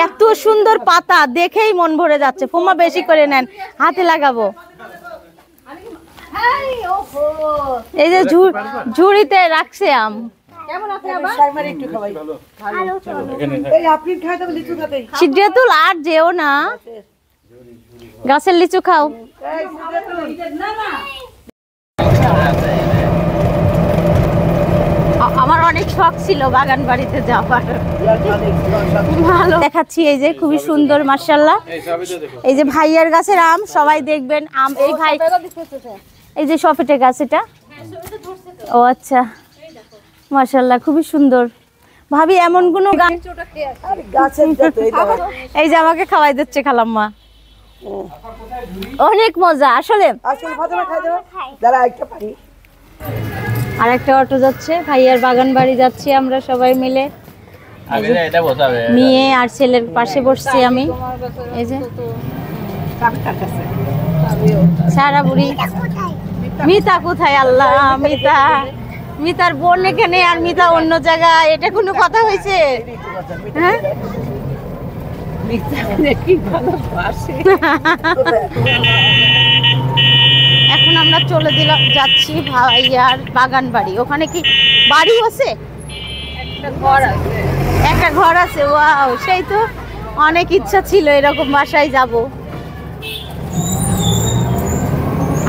এত সুন্দর পাতা দেখেই মন ভরে যাচ্ছে। ফুমা বেশি করে নেন, হাতে লাগাবো। এই যে ঝুড়িতে রাখছে আম। সিদ্ধাতুল আর যেও না, গাছের লিচু খাও। আমার অনেক শখ ছিল বাগান বাড়িতে যাওয়ার। ভালো দেখাচ্ছি, এই যে খুবই সুন্দর মাশাআল্লাহ। এই যে ভাইয়ার গাছের আম, সবাই দেখবেন আম। এই ভাই এই যে সফেটে গাছ, এটা ও আচ্ছা মাশাআল্লাহ খুবই সুন্দর। ভাবি এমন কোন এই যে আমাকে খাওয়াই দিচ্ছে খালাম্মা, অনেক মজা আসলে। আর একটা অটো যাচ্ছে, ভাইয়ার বাগান বাড়ি যাচ্ছি আমরা সবাই মিলে। মেয়ে আর ছেলের পাশে বসছি আমি। এই যে সারা বুড়ি। মিতা কোথায়? আল্লাহ, মিতা, মিতার বোন এখানে আর মিতা অন্য জায়গায়। এটা কোনো কথা হয়েছে? হ্যাঁ এখন আমরা চলে যাচ্ছি ভাইয়ার বাগান বাড়ি। ওখানে কি বাড়ি আছে? একটা ঘর আছে। ওয়াও, সেই তো অনেক ইচ্ছা ছিল এরকম বাসায় যাব।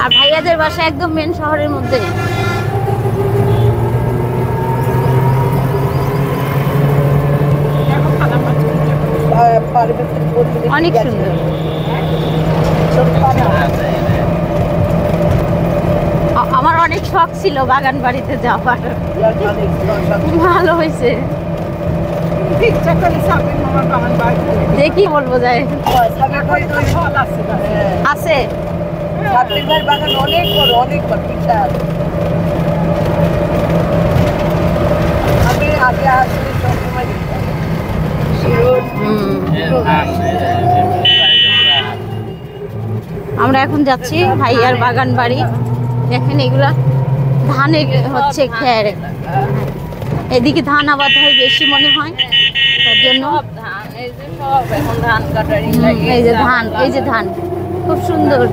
আর ভাইয়াদের বাসা একদম মেন শহরের মধ্যে। অনেক সুন্দর। আমার অনেক শখ ছিল বাগান বাড়িতে যাওয়ার। ভালো হয়েছে। দেখি বলবো যায় আছে। অনেক বড়, অনেক বড় বিশাল। আমি আগে আসলে সবসময় আমরা এখন যাচ্ছি ভাইয়ার বাগান বাড়ি। দেখেন এগুলা ধানের হচ্ছে খের, এদিকে ধান আবাদ হয় বেশি মনে হয়, তার জন্য এই যে ধান, এই যে ধান খুব সুন্দর।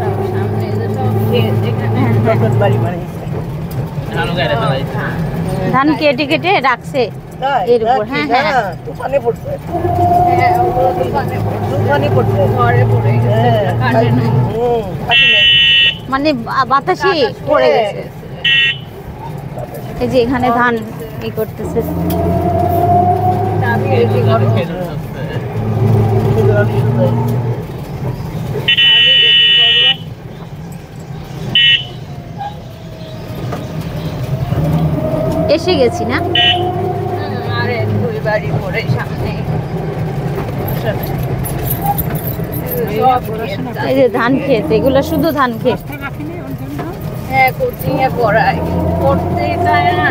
ধান কেটে কেটে রাখছে এর উপর। হ্যাঁ হ্যাঁ, মানে বাতাসে পড়ে গেছে। এই যে এখানে ধান ই করতেছে। এসে গেছি না? এই যে ধান ক্ষেত, এগুলো শুধু ধান ক্ষেত। হ্যাঁ, কোচিং এ পড়ায়, পড়তে চায় না,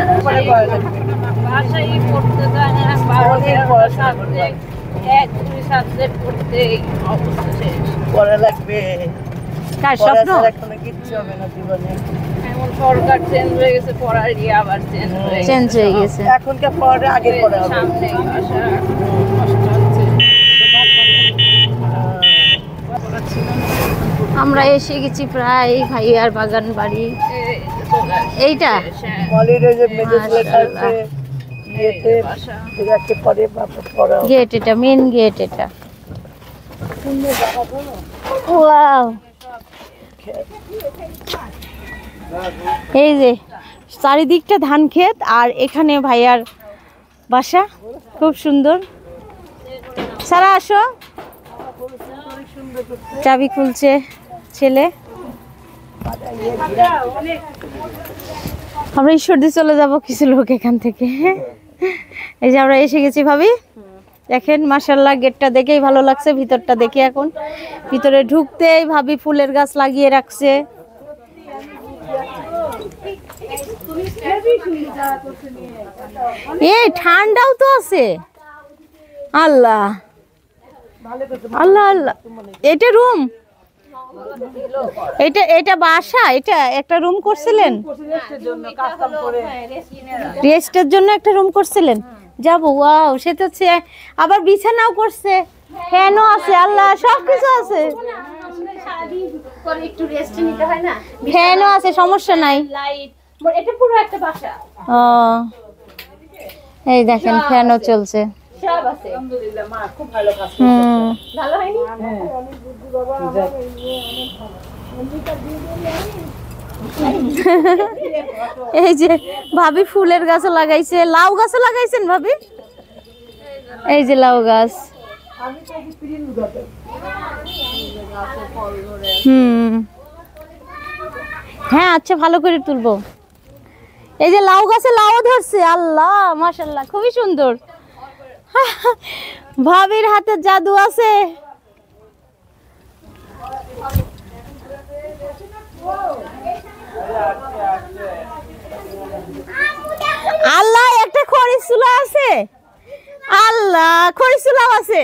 বাসায় পড়তে চায় না। 12 সাবজেক্ট, এক দুই সাবজেক্ট পড়তে অবস্থা শেষ। পড়া লাগবে, কার স্বপ্ন এখনো কিচ্ছু হবে না জীবনে। এমন সরকার চেঞ্জ হয়ে গেছে, পড়ার ইয়ে আবার চেঞ্জ হয়ে গেছে। এখনকার পড়া আগে পড়া হবে। সামনে ভাষা কষ্ট হচ্ছে। আমরা এসে গেছি প্রায় ভাইয়ার বাগান বাড়ি। এইটা গেট, এটা মেন গেট। এটা ওয়াও, এই যে চারিদিকটা ধান ক্ষেত আর এখানে ভাইয়ার বাসা। খুব সুন্দর। সারা আসো, চাবি খুলছে ছেলে। আমরা ঈশ্বরদী চলে যাব কিছু লোক এখান থেকে। এই যে আমরা এসে গেছি ভাবি। দেখেন মাশাআল্লাহ, গেটটা দেখেই ভালো লাগছে। ভিতরটা দেখে এখন ভিতরে ঢুকতেই ভাবি ফুলের গাছ লাগিয়ে রাখছে। এই ঠান্ডাও তো আছে। আল্লাহ আল্লাহ আল্লাহ, এটা রুম, এটা বাসা, এটা একটা রুম করছিলেন রেস্টের জন্য, একটা রুম করছিলেন। যাবো, ওয়াও, সে তো আবার বিছানাও করছে। ফ্যানও আছে, আল্লাহ সবকিছু আছে। একটু রেস্ট নিতে হয় না, ফ্যানও আছে, সমস্যা নাই। লাইট, এটা পুরো একটা বাসা। ও এই দেখেন ফ্যানও চলছে। সব আছে আলহামদুলিল্লাহ, মা খুব ভালো কাজ করছে। ভালো হয়নি? এই যে ভাবি ফুলের গাছও লাগাইছে, লাউ গাছও লাগাইছেন ভাবি, এই যে লাউ গাছ। হ্যাঁ আচ্ছা, ভালো করে তুলবো। এই যে লাউ গাছে লাউ ধরছে, আল্লাহ মাশাআল্লাহ, খুবই সুন্দর। ভাবির হাতে জাদু আছে। আল্লাহ একটা খরিচুলা আছে, আল্লাহ খরিচুলাও আছে।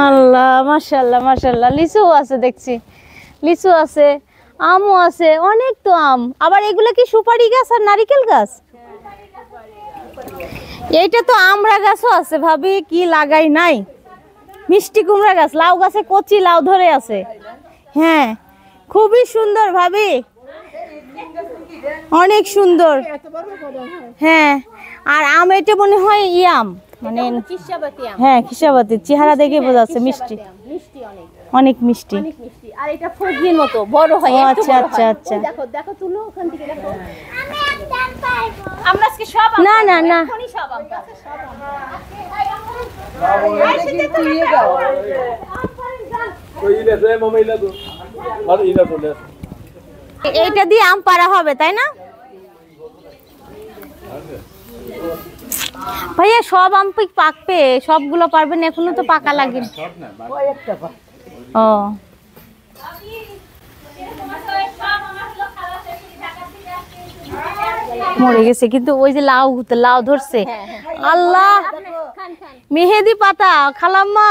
আল্লাহ মাশাআল্লাহ মাশাআল্লাহ, লিচু আছে দেখছি, লিচু আছে, আমও আছে, অনেক তো আম। আবার এগুলা কি সুপারি গাছ আর নারিকেল গাছ? এইটা তো আমড়া গাছও আছে ভাবি, কি লাগাই নাই। মিষ্টি কুমড়া গাছ, লাউ গাছে কচি লাউ ধরে আছে। হ্যাঁ খুবই সুন্দর ভাবি, অনেক সুন্দর। হ্যাঁ আর আম এটা মনে হয় ইয়াম, মানে হ্যাঁ খিসাবাতি, চেহারা দেখে বোঝা যাচ্ছে মিষ্টি, অনেক মিষ্টি। আর এটা ফজলির মতো বড় হয়। আচ্ছা আচ্ছা আচ্ছা, দেখো দেখো, তুলো ওখান থেকে দেখো। আমরা আজকে সব না না না, এখনই সব আম পাবো। এইটা দিয়ে আম পাড়া হবে তাই না ভাইয়া? সব আম পাকবে, সবগুলো পারবেন, এখনো তো পাকা লাগেনি। ও মরে গেছে, কিন্তু ওই যে লাউ লাউ ধরছে। আল্লাহ মেহেদি পাতা, খালাম্মা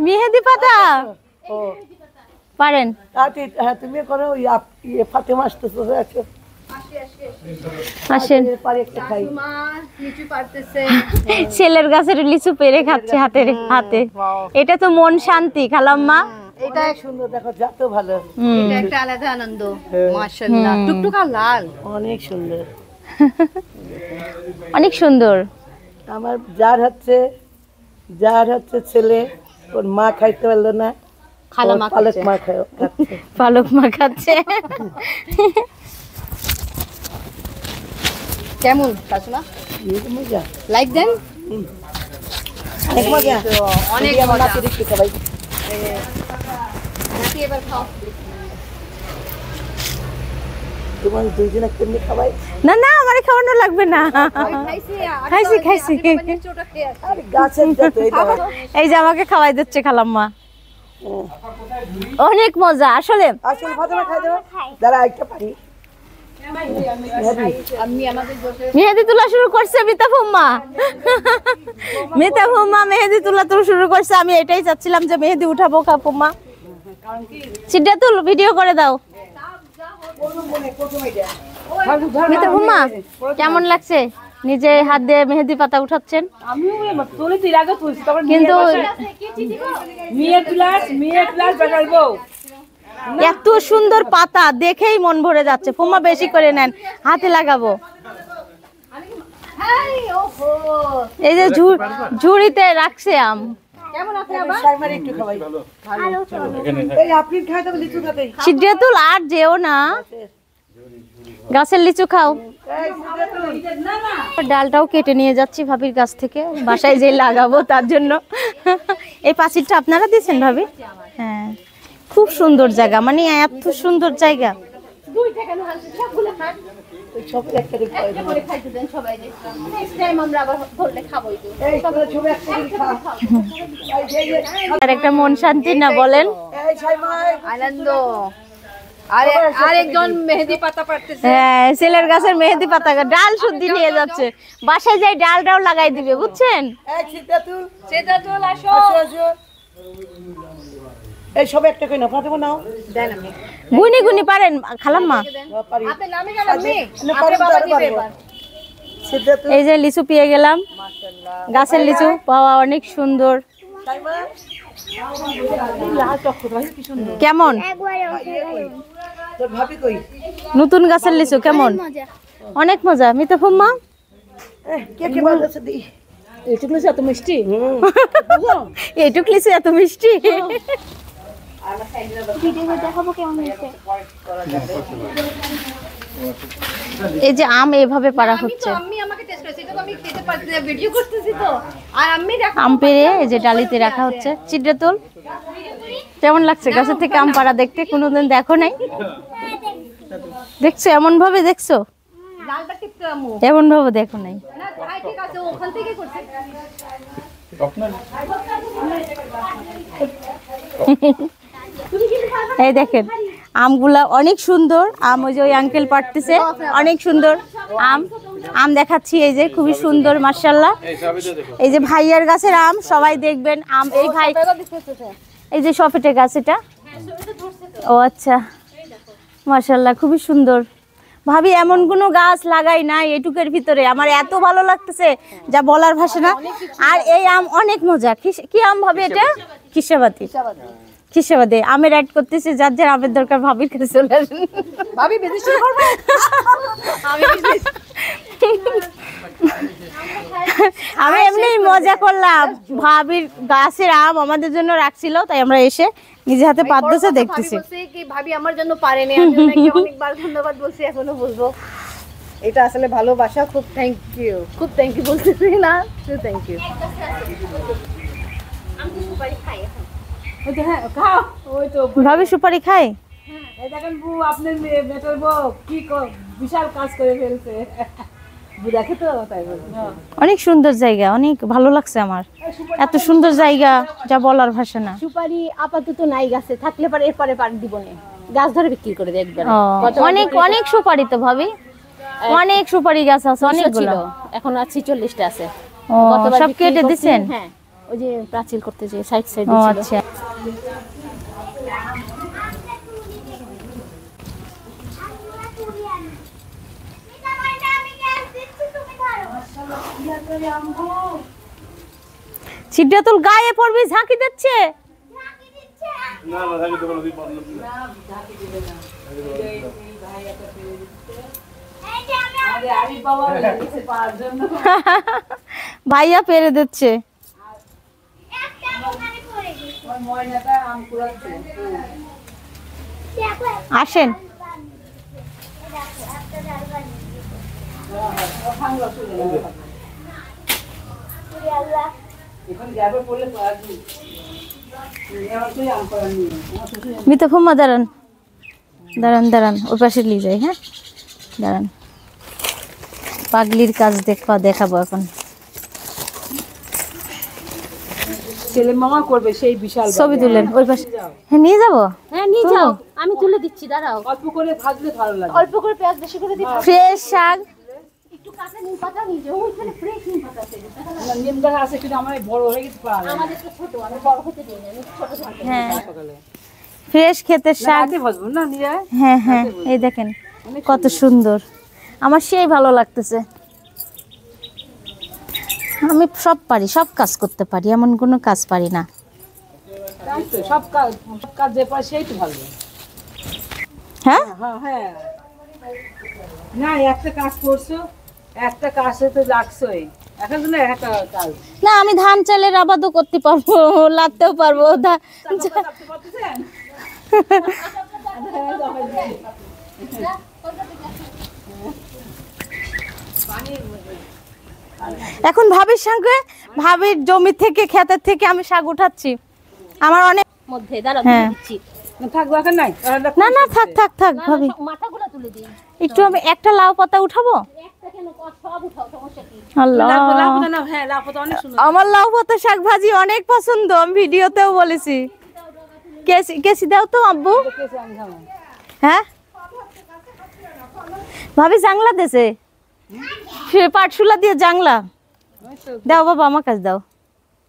মেহেদি পাতা পারেন? তুমি করো, ফাতেমা আসতেছে, আসেন। ছেলের গাছের লিচু পেরে খাচ্ছে হাতের হাতে, এটা তো মন শান্তি খালাম্মা। এটা সুন্দর, দেখো যত ভালো, এটা একটা আলাদা আনন্দ। মাশাআল্লাহ, টুকটুকা লাল, অনেক সুন্দর, অনেক সুন্দর। আমার যার হচ্ছে ছেলে, ওর মা খাইতে পারলো না, খালামা পালক মা খাচ্ছে, পালক মা খাচ্ছে। কেমন শাশুমা? মজা, লাইক দেন? অনেক মজা, অনেক আমার মজা। নাতির একটু খাওয়াই। নাতি এবার খাও। তোমার দুইজনে কেমনি খাওয়াই? না না, আমার খাওয়ানো লাগবে না, খাইছি খাইছি। আর গাছের যত এই দেখো, এই যে আমাকে খাওয়াই দিচ্ছে খালাম্মা, অনেক মজা আসলে। আসলে ফাতেমা খাই দেবো, দাঁড়া একটা পারি। মেহেদি তোলা শুরু করছে মিতা ফুম্মা, মিতা ফুম্মা মেহেদি তোলা তো শুরু করছে। আমি এটাই চাচ্ছিলাম যে মেহেদি উঠাবো ফুম্মা। সিদ্ধাতুল ভিডিও করে দাও। মিতা ফুম্মা কেমন লাগছে নিজে হাত দিয়ে মেহেদি পাতা উঠাচ্ছেন? আমিও তুলেছি, আগে তুলছি, তারপর কিন্তু মেয়ে ক্লাস বানাইবো। এত সুন্দর পাতা দেখেই মন ভরে যাচ্ছে। ফুম্মা বেশি করে নেন, হাতে লাগাবো। এই যে ঝুড়িতে রাখছে আম। একটু খাওয়াই, এই আপনি খাই দেবো, লিচু খাতেই। সিদ্ধাতুল আর যেও না, গাছের লিচু খাও। ডালটাও কেটে নিয়ে যাচ্ছি ভাবির গাছ থেকে, বাসায় যে লাগাবো তার জন্য। এই পাঁচিলটা আপনারা দিয়েছেন ভাবি? হ্যাঁ খুব সুন্দর জায়গা, মানে এত সুন্দর জায়গা। আর একটা মন শান্তি না বলেন? আনন্দ। আরেকজন মেহেদি পাতা পাড়তেছে। হ্যাঁ ছেলের গাছের মেহেদি পাতা, ডাল শুদ্ধি নিয়ে যাচ্ছে, বাসায় যাই ডালটাও লাগাই দিবে, বুঝছেন? সিদ্ধাতুল আসো। এই সব একটা কই না, ফাতেমা নাও। দেন আমি। গুনি গুনি পারেন খালাম্মা? পারি। আপনি নামে গেল আম্মি না, আপনি পারবো, বাবা পারবো, দিবে পারবো। এবার সিদ্ধার্থ, এই যে লিচু পেয়ে গেলাম, গাছের লিচু পাওয়া অনেক সুন্দর। কেমন তোর ভাবি কই? নতুন গাছের লিচু কেমন? অনেক মজা। মিতা ফুম্মা কে কে বাজাচ্ছে দি? এইটুক লিচু এত মিষ্টি? এইটুক লিচু এত মিষ্টি? এই যে আম এভাবে পাড়া হচ্ছে, আম্মি আমাকে টেস্ট করেছে এটা তো আমি খেতে পারছি না ভিডিও করতেছি তো আর আম্মি দেখো আম পেড়ে এই যে ডালিতে রাখা হচ্ছে। চিত্রাতুল কেমন লাগছে গাছের থেকে আম পাড়া দেখতে? কোনোদিন দেখো নাই? দেখছো এমন ভাবে? দেখছো লালটা টিপতে আম্মু এমন ভাবে? দেখো নাই? না তাই ঠিক আছে ওখান থেকে করছে এই দেখেন আমগুলা অনেক সুন্দর আম, ওই যে ওই আঙ্কেল পাড়তেছে, অনেক সুন্দর আম। আম দেখাচ্ছি, এই যে খুবই সুন্দর মাশাআল্লাহ। এই যে ভাইয়ার গাছের আম, সবাই দেখবেন আম। এই ভাই এই যে সফেটে গাছ, এটা ও আচ্ছা মাশাআল্লাহ খুবই সুন্দর। ভাবি এমন কোনো গাছ লাগাই না এটুকের ভিতরে, আমার এত ভালো লাগতেছে যা বলার ভাষা না। আর এই আম অনেক মজা। কি আম ভাবি এটা? খিসাবাতি। খিসাবাদি আমের অ্যাড করতেছে, যার যার আমের দরকার ভাবির কাছে চলে আসেন। ভাবি বিজনেস শুরু করবে আমি এমনি মজা করলাম, ভাবির গাছের আম আমাদের জন্য রাখছিল, তাই আমরা এসে নিজে হাতে পাততেছে দেখতেছি। বলছে কি ভাবি আমার জন্য পারেনি, আমি ওনাকে অনেকবার ধন্যবাদ বলছি, এখনো বলবো। এটা আসলে ভালোবাসা, খুব থ্যাংক ইউ, খুব থ্যাংক ইউ বলতেছি না, থ্যাংক ইউ। ভাবি সুপারি খাই? দেখেন বউ, আপনার মেয়েটার বউ কি বিশাল কাজ করে ফেলছে। দেখে তো তাই বলে। অনেক সুন্দর জায়গা, অনেক ভালো লাগছে আমার। এত সুন্দর জায়গা যা বলার ভাষা না। সুপারি আপাতত নাই গাছে, থাকলে পরে এরপরে পার দিব না, গাছ ধরে বিক্রি করে দেখবেন। ও, অনেক অনেক সুপারি তো ভাবি, অনেক সুপারি গাছ আছে অনেকগুলো। এখন আর 46টা আছে। ও, সব কেটে দিছেন? হ্যাঁ, ওই যে প্রাচীর করতে যে সাইড সাইড ও ছিল। আচ্ছা। সিদ্ধাতুল গায়ে পড়বি, ঝাঁকি দিচ্ছে। ভাইয়া পেরে দিচ্ছে। আসেন। মিতা ফুম্মা দাঁড়ান দাঁড়ান দাঁড়ান, ওই পাশে নিয়ে যাই। হ্যাঁ দাঁড়ান, পাগলির কাজ দেখাবো এখন। ছেলে মামা করবে সেই বিশাল ছবি তুলেন ওই পাশে। হ্যাঁ নিয়ে যাবো। হ্যাঁ নিয়ে যাও, আমি তুলে দিচ্ছি, দাঁড়াও। অল্প করে ভাজলে ভালো লাগে। অল্প করে পেঁয়াজ বেশি করে দিই। ফ্রেশ শাক। একটু কাঁচা নিম পাতা নিয়ে যাও, ওইখানে ফ্রেশ নিম পাতা আছে। নিম গাছ আছে কিন্তু আমার বড় হয়ে গেছে পাওয়া যায় না। আমাদের তো ছোট, আমি বড় হতে দিই না, আমি ছোট ছোট। হ্যাঁ ফ্রেশ ক্ষেতের শাক। রাতে ভাজবো না নিয়ে। হ্যাঁ হ্যাঁ এই দেখেন কত সুন্দর, আমার সেই ভালো লাগতেছে। আমি সব পারি, সব কাজ করতে পারি, এমন কোনো কাজ পারি না। তাই তো, সব কাজ যে পারে সেই তো ভালো। হ্যাঁ হ্যাঁ হ্যাঁ, না একটা কাজ করছো, একটা কাজে তো লাগছোই, এখন তো না একটা কাজ। না আমি ধান চালের আবাদও করতে পারবো, লাগতেও পারবো। এখন ভাবির সঙ্গে, ভাবির জমি থেকে ক্ষেতের থেকে আমি শাক উঠাচ্ছি। আমার অনেক মধ্যে দাঁড়াও, হ্যাঁ। দিয়ে দিচ্ছি। থাকবো এখন নাই। না না থাক থাক থাক ভাবি, মাথাগুলো তুলে দিই। একটু আমি একটা লাউ পাতা উঠাবো। একটা কেন, সব উঠাও, সমস্যা কি? আল্লাহ, হ্যাঁ লাফাতে অনেক সুন্দর। আমার লাউ পাতা শাক ভাজি অনেক পছন্দ, আমি ভিডিওতেও বলেছি। কেসি দাও তো আব্বু। হ্যাঁ ভাবি জাংলা দেছে, পাটশুলা দিয়ে জাংলা দাও বাবা, আমার কাছে দাও।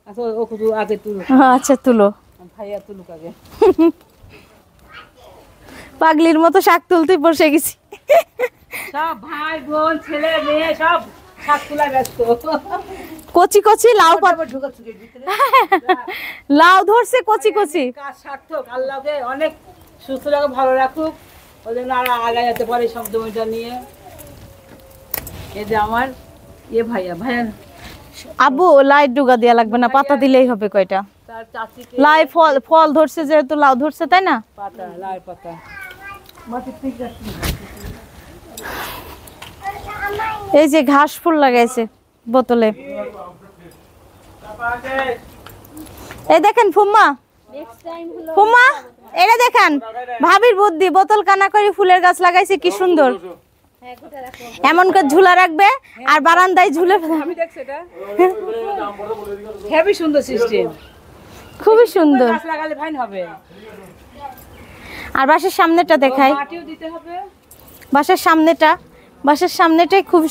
আচ্ছা ও কুতু আগে তুলো, আচ্ছা তুলো। ভাইয়া তুলুক আগে। পাগলির মতো শাক তুলতে বসে গেছি। সব ভাই বোন ছেলে মেয়ে সব শাক তোলা ব্যস্ত। কচি কচি লাউ লাউ ধরছে কচি কচি। কাজ সার্থক, আল্লাহকে অনেক সুস্থ রাখুক, ভালো রাখুক, ওই জন্য আর আগে যেতে পারে সব জমিটা নিয়ে। এই যে আমার ভাইয়া আব্বু লাইট ডুগা দেয়া লাগবে না, পাতা দিলেই হবে কয়টা। তার চাচিকে লাই ফল ধরছে, যেহেতু লাউ ধরছে তাই না। পাতা, লাল পাতা। এই যে ঘাস ফুল লাগাইছে বোতলে। এই দেখেন ফুম্মা, ফুম্মা এটা দেখেন ভাবির বুদ্ধি, বোতল কানা করে ফুলের গাছ লাগাইছে, কি সুন্দর। এমন করে ঝুলা রাখবে আর বারান্দায় ঝুলে। আমি দেখছি এটা হেভি সুন্দর সিস্টেম, খুবই সুন্দর। গাছ লাগালে ফাইন হবে। আর বাসার সামনেটা দেখাই, মাটিও দিতে হবে। বাসার সামনেটাই খুব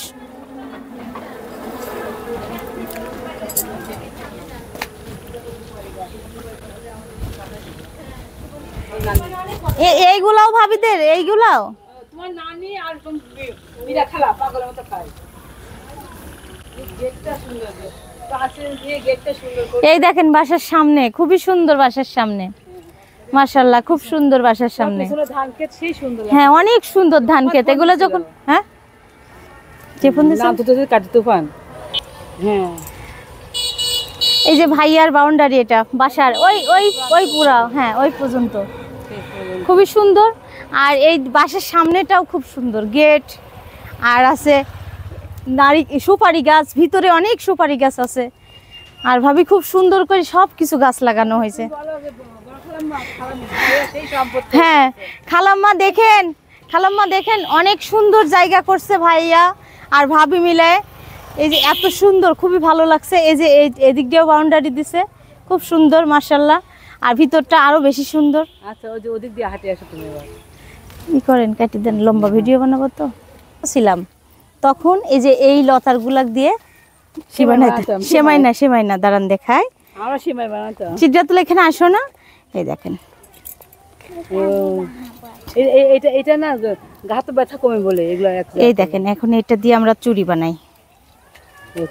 এইগুলাও ভাবিদের, এইগুলাও তোমার নানি আর মিরা খালা পাগলের মতো খায়। গেটটা সুন্দর, কাছে দিয়ে গেটটা সুন্দর করে। এই দেখেন বাসার সামনে, খুবই সুন্দর বাসার সামনে, মাশাআল্লাহ খুব সুন্দর বাসার সামনে। পিছনে ধান ক্ষেত সেই সুন্দর। হ্যাঁ অনেক সুন্দর ধান ক্ষেত এগুলো। যখন হ্যাঁ চেপন দিছে, নাম তো কাটি তুফান। হ্যাঁ এই যে ভাইয়ার বাউন্ডারি, এটা বাসার ওই ওই ওই পুরা, হ্যাঁ ওই পর্যন্ত খুবই সুন্দর। আর এই বাসার সামনেটাও খুব সুন্দর, গেট আর আছে সুপারি গাছ, ভিতরে অনেক সুপারি গাছ আছে। আর ভাবি খুব সুন্দর করে সব কিছু গাছ লাগানো হয়েছে। হ্যাঁ খালাম্মা দেখেন অনেক সুন্দর জায়গা করছে ভাইয়া আর ভাবি মিলে। এই যে এত সুন্দর, খুবই ভালো লাগছে। এই যে এদিক দিয়েও বাউন্ডারি দিছে, খুব সুন্দর মাশাআল্লাহ। আর ভিতরটা আরো বেশি সুন্দর। আচ্ছা, ওই যে ওদিক দিয়ে হাঁটে আসো তুমি এবার। ই করেন, কাটি দেন, লম্বা ভিডিও বানাবো তো। ছিলাম তখন এই যে এই লতার গুলাক দিয়ে সেমাই না দাঁড়ান দেখায়, আমরা সেমাই বানাতাম। সিদ্ধাতুল এখানে আসো না, এই দেখেন এটা না ঘাত ব্যথা কমে বলে এগুলো। এই দেখেন এখন এটা দিয়ে আমরা চুড়ি বানাই।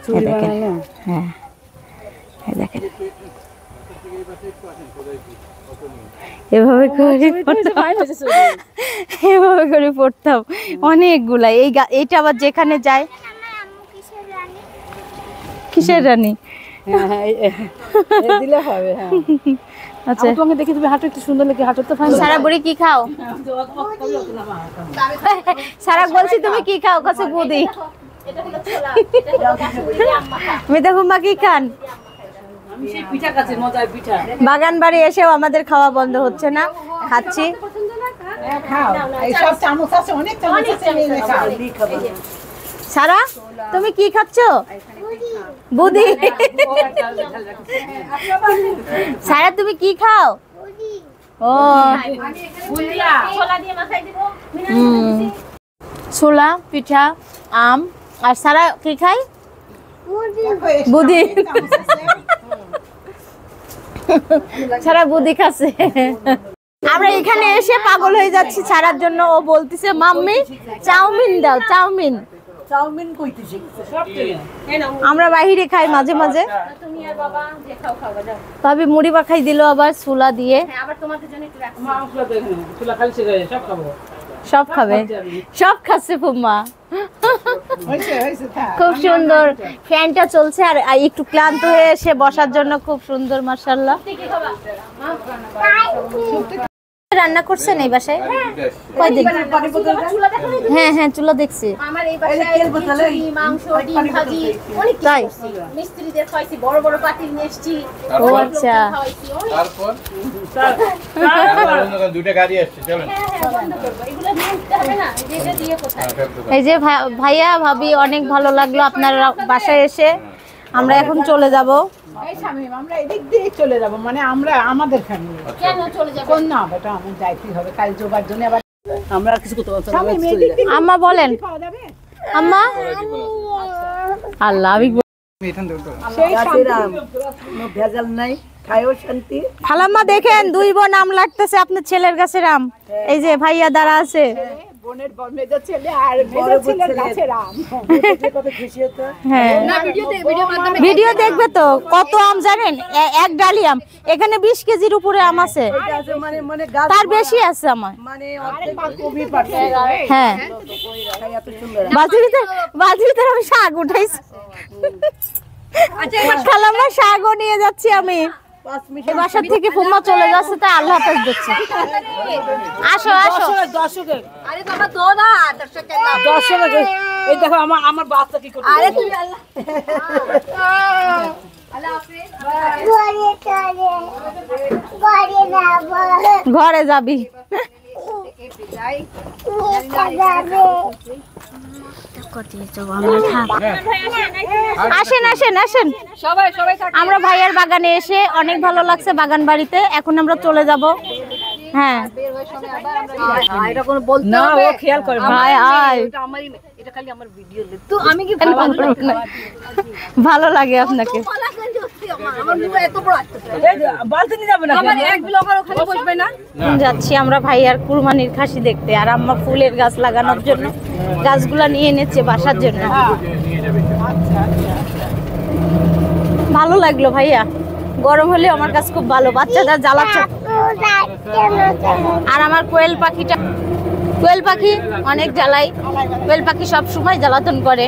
চুড়ি বানানো। হ্যাঁ এই দেখেন এভাবে করে পড়তাম অনেকগুলা। এইটা আবার যেখানে যায়। কিসের রানী? দিলে হবে। হ্যাঁ আচ্ছা তোমাকে দেখি তুমি হাঁটো একটু সুন্দর লাগে, হাঁটো তো ফাইন। সারা বুড়ি কি খাও? সারা বলছি তুমি কি খাও? কাছে বুদি মেদা হুম্মা কি খান? পিঠা খাচ্ছি, মজার পিঠা। বাগান বাড়ি এসেও আমাদের খাওয়া বন্ধ হচ্ছে না, খাচ্ছি। সারা তুমি কি খাচ্ছ? বুদি। সারা তুমি কি খাও? ও ছোলা পিঠা আম। আর সারা কি খায়? বুদি। সারা বুদি খাচ্ছে। আমরা এখানে এসে পাগল হয়ে যাচ্ছি ছাড়ার জন্য। ও বলতেছে মাম্মি চাউমিন দাও, চাউমিন। আমরা বাইরে খাই মাঝে মাঝে। ভাবি মুড়ি মাখাই দিল আবার ছোলা দিয়ে। সব খাবে, সব খাচ্ছে ফুম্মা। খুব সুন্দর ফ্যানটা চলছে আর একটু ক্লান্ত হয়ে এসে বসার জন্য খুব সুন্দর মাশাআল্লাহ। রান্না করছেন এই বাসায়? কয়দিন? হ্যাঁ হ্যাঁ চুলা দেখছি। তাই? ও আচ্ছা। এই যে ভাইয়া ভাবি অনেক ভালো লাগলো আপনার বাসায় এসে। আমরা এখন চলে যাব। আমরা এদিক দিয়ে চলে যাব, মানে আমরা আমাদের ফ্যামিলি। কেন চলে যাব? না বেটা আমার যাইতে হবে কাল জোবার জন্য। আবার আমরা আর কিছু করতে পারছি না। আম্মা বলেন। আম্মা আল্লাহ আমি সেই শান্তি, কোনো ভেজাল নাই। খায়ও শান্তি। খালাম্মা দেখেন 2 বোন আম লাগতেছে আপনার ছেলের গাছের আম। এই যে ভাইয়া দাঁড়া আছে। বোনের মেজর ছেলে আর বড় ছেলের গাছের আম। কত খুশি হতো। হ্যাঁ ভিডিও দেখবে তো। কত আম জানেন? এক ডালি আম। এখানে 20 কেজির উপরে আম আছে। মানে গাছ তার বেশি আছে আমার। মানে অর্ধেক কমই পারছে। হ্যাঁ এত সুন্দর। বাজিতে আমি শাক উঠাইছি। খালাম্মা শাকও নিয়ে যাচ্ছি আমি। 5 মিনিট এই বাসা থেকে ফুম্মা চলে যাচ্ছে তাই আল্লাহ হাফেজ দিচ্ছে। আসো আসো। দর্শকের আরে বাবা দো না দর্শকের নাম। দর্শকের এই দেখো আমার বাচ্চা কি করছে। আরে তুমি আল্লাহ আল্লাহ হাফেজ। ঘরে যাবি। আসেন আসেন আসেন সবাই সবাই থাক। আমরা ভাইয়ের বাগানে এসে অনেক ভালো লাগছে বাগান বাড়িতে। এখন আমরা চলে যাব। হ্যাঁ এটা কোনো বলতে না হবে? ও খেয়াল করে না। ভাই আয় এটা আমারই এটা খালি আমার ভিডিও তো আমি কি ভালো লাগে আপনাকে। পালা করে দিচ্ছি আমার মুখ এত বড় আসছে। এই যে বালতি নিয়ে যাবে না। আমার এক ব্লগার ওখানে বসবে না। এখন যাচ্ছি আমরা ভাইয়ার কুরবানির খাসি দেখতে। আর আম্মা ফুলের গাছ লাগানোর জন্য গাছগুলা নিয়ে এনেছে বাসার জন্য। ভালো লাগলো ভাইয়া। গরম হলে আমার কাছে খুব ভালো। বাচ্চাটা জ্বালাচ্ছে। আর আমার কোয়েল পাখিটা, কোয়েল পাখি অনেক জ্বালাই। কোয়েল পাখি সব সময় জ্বালাতন করে।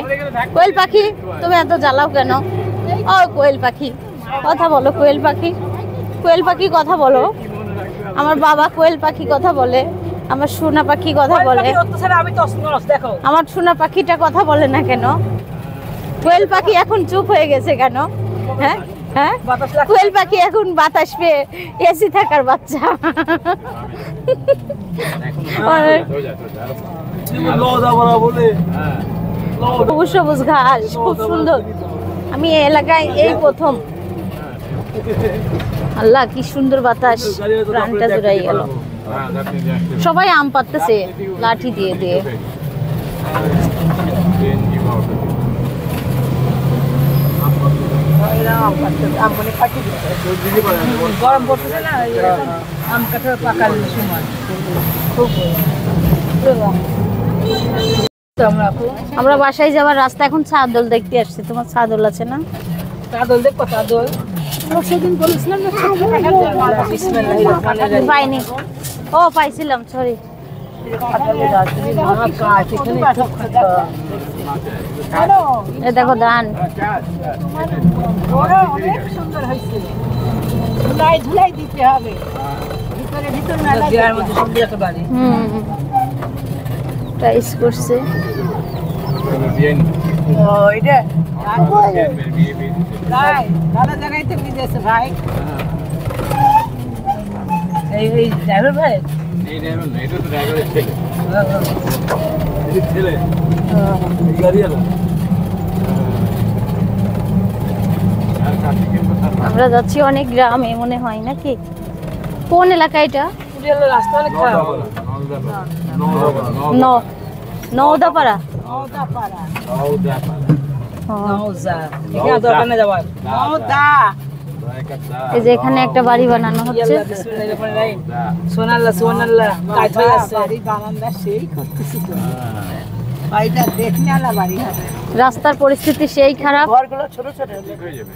কোয়েল পাখি তুমি এত জ্বালাও কেন? ও কোয়েল পাখি কথা বলো। কোয়েল পাখি, কোয়েল পাখি কথা বলো। আমার বাবা কোয়েল পাখি কথা বলে। আমার সোনা পাখি কথা বলে। আমি তো দেখো আমার সোনা পাখিটা কথা বলে না কেন? কোয়েল পাখি এখন চুপ হয়ে গেছে কেন? হ্যাঁ হ্যাঁ বাতাস লাগছে। কোয়েল পাখি এখন বাতাস পেয়ে এসি থাকার বাচ্চা। সবুজ সবুজ ঘাস খুব সুন্দর। আমি এই এলাকায় এই প্রথম। আল্লাহ কি সুন্দর বাতাস, প্রাণটা জুড়াই গেল। সবাই আম পাড়তেছে লাঠি দিয়ে দিয়ে। গরম পড়তেছে না আম কাঁঠাল পাকার সময় খুব আমরা বাসায় যাওয়ার রাস্তা এখন চাদল দেখতে আসছি। তোমার চাদল আছে না? চাদল দেখো চাদল সেদিন বলেছিলাম না বিসমিল্লাহির রহমানির রহিম। পাইনি। ও পাইছিলাম সরি। এ দেখো ধান। অনেক সুন্দর হয়েছে। ধুলাই ধুলাই দিতে হবে ভিতরে ভিতরে না লাগে। দেওয়ার মধ্যে সুন্দর একটা বাড়ি। টাইস করছে। ও এটা ভাই ভালো জায়গায় তো বিদেশে ভাই। এই এই ড্রাইভার ভাই এই ড্রাইভার না, এটা তো ড্রাইভারের ছেলে। এই ছেলে এই গাড়ি আলা আর কাটিকের কথা আমরা যাচ্ছি অনেক গ্রামে মনে হয় নাকি? কোন এলাকা এটা? পুরিয়ালের রাস্তা অনেক খারাপ। নওদাপাড়া। নওদাপাড়া ও, নওজা এখানে দোকানে যাবার নওদা। এই যে এখানে একটা বাড়ি বানানো হচ্ছে। ইয়াল্লাহ বিসমিল্লাহির রহমানির রহিম। সোনাল্লাহ সোনাল্লাহ কাজ হয়ে আছে। বাড়ি বারান্দা সেই করতেছি তো। বাড়িটা দেখনে আলা বাড়ি হবে। রাস্তার পরিস্থিতি সেই খারাপ। ঘরগুলো ছোট ছোট হয়ে যাবে।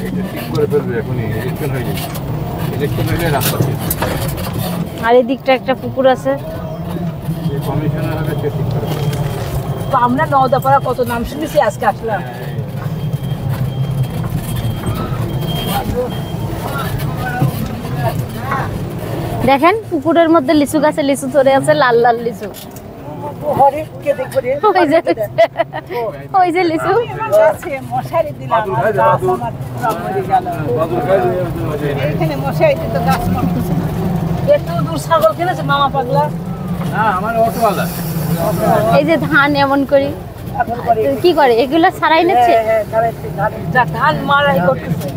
এটা ঠিক করে ফেলবে এখনই, ইলেকশন হয়ে যাবে। ইলেকশন হলে রাস্তা ঠিক। আর এই দিকটা একটা পুকুর আছে। যে কমিশনার হবে সে ঠিক করে ফেলবে। তো আমরা নওদাপাড়া কত নাম শুনেছি, আজকে আসলাম। দেখেন পুকুরের মধ্যে লিচু গাছে লিচু ধরে আছে, লাল লাল লিচু। ওই যে লিচু। মশারি দিলাম বাদুর খায়, বাদুর। এইখানে মশারি দিতে গাছ মারতেছে। একটু দূর ছাগল কিনেছে মামা পাগলা। না, আমার অটোওয়ালা। এই যে ধান এমন করি এখন করে কি করে এগুলো ছাড়াই নিচ্ছে। ধান মারাই করতেছে।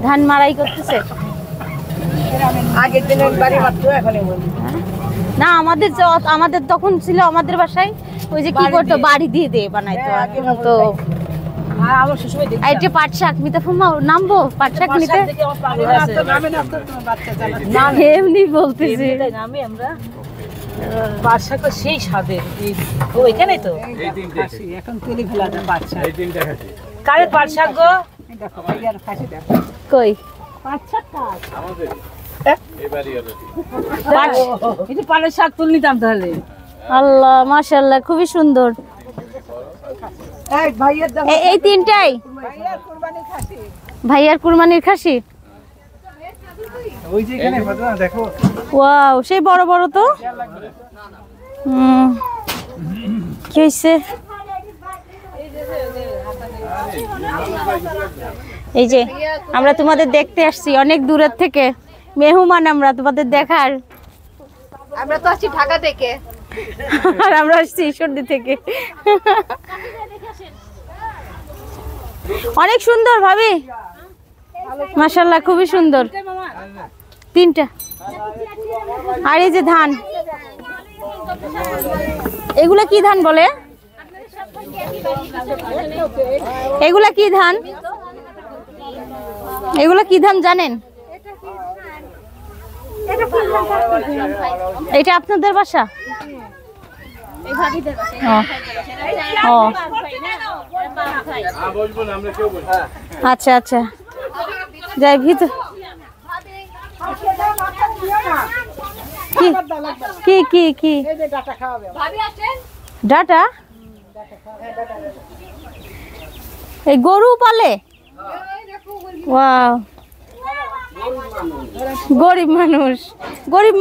ধান মারাই করতেছে। আগের দিনের বাড়ি মাত্র এখন না আমাদের তখন ছিল আমাদের বাসায় ওই যে কি করতো বাড়ি দিয়ে দিয়ে বানাইতো। এখন তো আর আমার শ্বশুর দেখি এই যে পাট শাক মিতা ফুমা নামবো পাট শাক নিতে না এমনি বলতেছি নামে আমরা বাদশাকে সেই স্বাদের ও এখানে তো এই তিনটে এখন তুলে ফেলা যায় বাদশা এই তিনটে খাসি কারে বাদশা গো কই আমাদের এবারই হলো এই যে পানের শাক তুলে নিতাম তাহলে আল্লাহ মাশাআল্লাহ খুবই সুন্দর এই তিনটাই ভাইয়ার কুরবানির খাসি ওই যে এখানে দেখো ওয়াও সেই বড় বড় তো কি হয়েছে এই যে আমরা তোমাদের দেখতে আসছি অনেক দূরের থেকে মেহমান আমরা তোমাদের দেখার আমরা তো আসছি ঢাকা থেকে। আর আমরা আসছি ঈশ্বরদী থেকে অনেক সুন্দর ভাবি মাশাআল্লাহ খুবই সুন্দর তিনটা আর এই যে ধান এগুলা কি ধান বলে এগুলা কি ধান এগুলা কি ধান জানেন এটা আপনাদের বাসা ও বলবো না আমরা কেউ বলবো আচ্ছা আচ্ছা যাই ভিতর কি কি কি ডাটা এই গরু পালে ওয়াও গরিব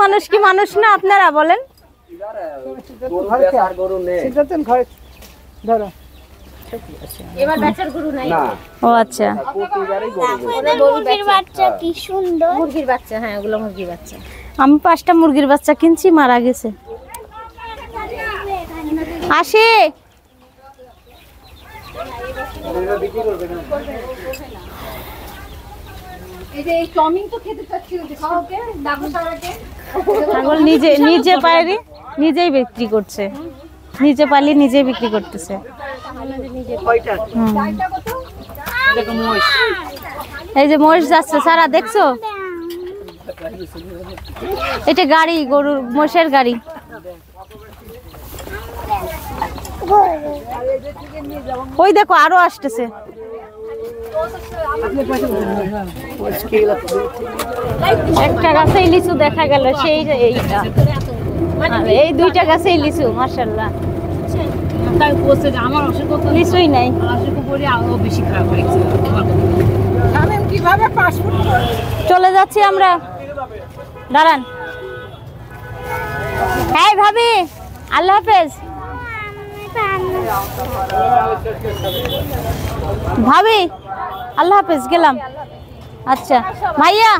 মানুষ কি মানুষ না আপনারা বলেন ও আচ্ছা মুরগির বাচ্চা কি সুন্দর। মুরগির বাচ্চা, হ্যাঁ ওগুলো মুরগির বাচ্চা। আমি 5টা মুরগির বাচ্চা কিনছি মারা গেছে আসে এই যে এই চাউমিন তো খেতে চাচ্ছি, খাওয়াকে ডাকো সারাকে। ছাগল নিজে পায়রি নিজেই বিক্রি করছে নিজে পালি নিজেই বিক্রি করতেছে এই যে মহিষ যাচ্ছে সারা দেখছো এটা গাড়ি গরুর মহিষের গাড়ি ওই দেখো আরো আসতেছে একটা গাছেই লিচু দেখা গেল সেই যে এইটা আর এই 2টা গাছেই লিচু মাশাআল্লাহ তাই বলছে যে আমার অসুখ লিচুই নাই অসুখ পরে আরো বেশি খারাপ হয়েছে জানেন কিভাবে পাসপোর্ট চলে যাচ্ছি আমরা দাঁড়ান হ্যাঁ ভাবি আল্লাহ হাফেজ ভাবি আল্লাহ হাফেজ গেলাম আচ্ছা ভাইয়া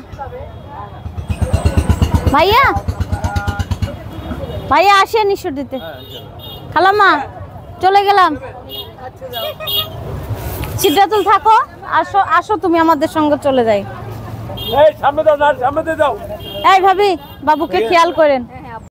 ভাইয়া ভাইয়া আসেন ঈশ্বর দিতে খালাম্মা চলে গেলাম সিদ্ধাতুল থাকো আসো আসো তুমি আমাদের সঙ্গে চলে যাই এই সামনে দাও সামনে দাও এই ভাবি বাবুকে খেয়াল করেন